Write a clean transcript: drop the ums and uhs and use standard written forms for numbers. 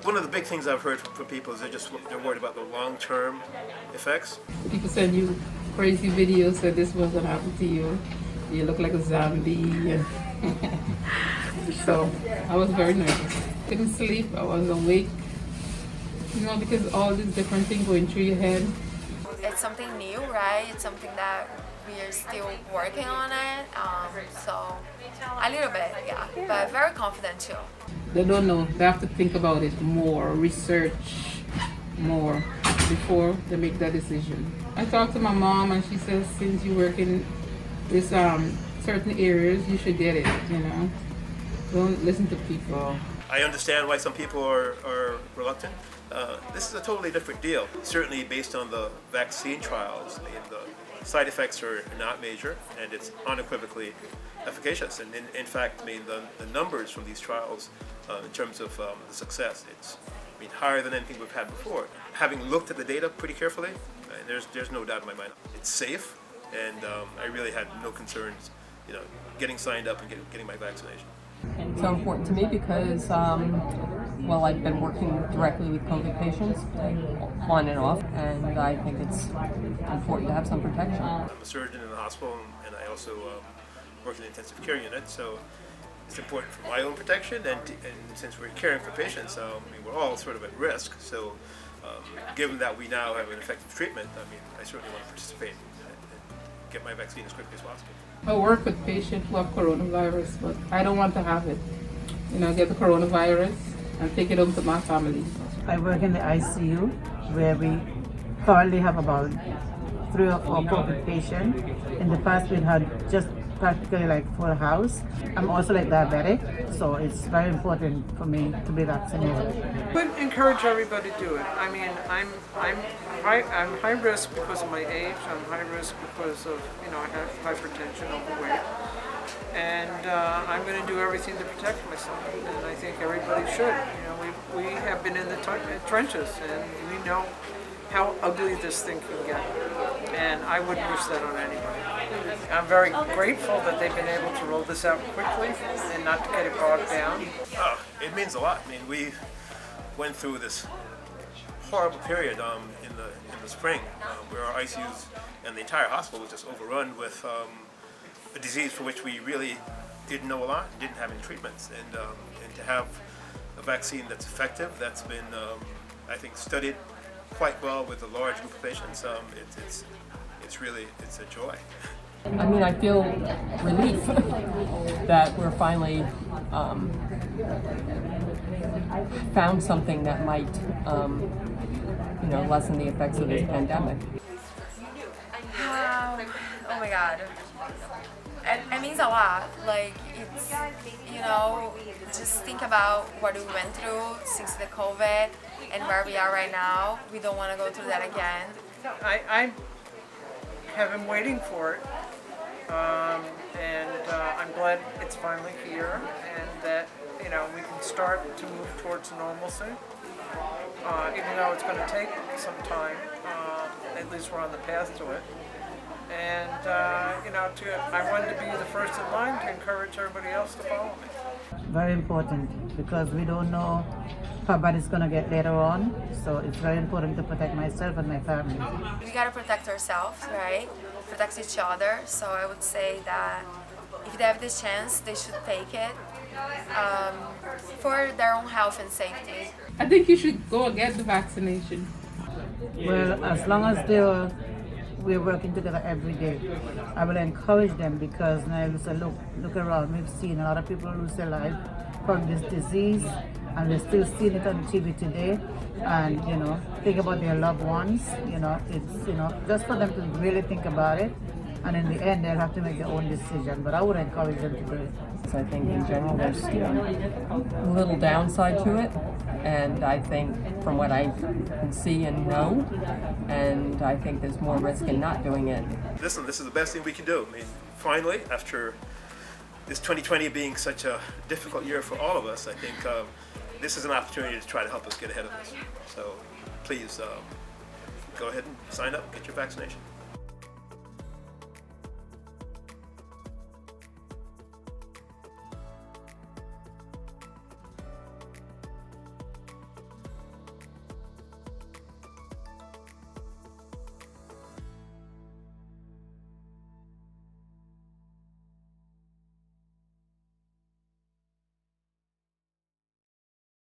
One of the big things I've heard from people is they're worried about the long-term effects. People send you crazy videos that this was going to happen to you. You look like a zombie. And so I was very nervous. Couldn't sleep. I was awake. Because all these different things going through your head. It's something new, right? It's something that we are still working on it. So a little bit, yeah. But very confident too. They don't know. They have to think about it more, research more before they make that decision. I talked to my mom and she says since you work in this certain areas, you should get it, Don't listen to people. I understand why some people are reluctant. This is a totally different deal. Certainly based on the vaccine trials, the side effects are not major and it's unequivocally efficacious. And in fact, the numbers from these trials in terms of the success, it's higher than anything we've had before. Having looked at the data pretty carefully, there's no doubt in my mind. It's safe, and I really had no concerns, getting signed up and getting my vaccination. It's so important to me because, I've been working directly with COVID patients, on and off, and I think it's important to have some protection. I'm a surgeon in the hospital, and I also work in the intensive care unit, so it's important for my own protection, and since we're caring for patients, we're all sort of at risk, so given that we now have an effective treatment, I certainly want to participate and get my vaccine as quickly as possible. I work with patients who have coronavirus, but I don't want to have it. Get the coronavirus and take it home to my family. I work in the ICU where we currently have about 3 or 4 COVID patients. In the past, we had just practically like full house. I'm also like diabetic, so it's very important for me to be vaccinated. I would encourage everybody to do it. I'm high risk because of my age. I'm high risk because of I have hypertension, overweight, and I'm going to do everything to protect myself. And I think everybody should. We have been in the trenches, and we know how ugly this thing can get. And I wouldn't wish that on anybody. I'm very grateful that they've been able to roll this out quickly and not to get it bogged down. It means a lot. We went through this horrible period in the spring where our ICUs and the entire hospital was just overrun with a disease for which we really didn't know a lot and didn't have any treatments. And to have a vaccine that's effective, that's been, I think, studied quite well with a large group of patients, it's a joy. I feel relief that we're finally found something that might, lessen the effects of this pandemic. Oh my God. It means a lot. Just think about what we went through since the COVID and where we are right now. We don't want to go through that again. I have been waiting for it, and I'm glad it's finally here, and that we can start to move towards normalcy. Even though it's going to take some time, at least we're on the path to it. And I wanted to be the first in line to encourage everybody else to follow me. Very important because we don't know how bad it's going to get later on. So it's very important to protect myself and my family. We got to protect ourselves, right? Protect each other. So I would say that if they have this chance, they should take it for their own health and safety. I think you should go and get the vaccination. Well, as long as we're working together every day, I will encourage them because now we say, look around. We've seen a lot of people lose their life from this disease, and we're still seeing it on TV today. And think about their loved ones. It's just for them to really think about it. And in the end, they'll have to make their own decision. But I would encourage them to do it. So I think in general there's a little downside to it, and I think from what I can see and know, and I think there's more risk in not doing it. Listen, this is the best thing we can do. Finally, after this 2020 being such a difficult year for all of us, I think this is an opportunity to try to help us get ahead of this. So please go ahead and sign up, get your vaccination.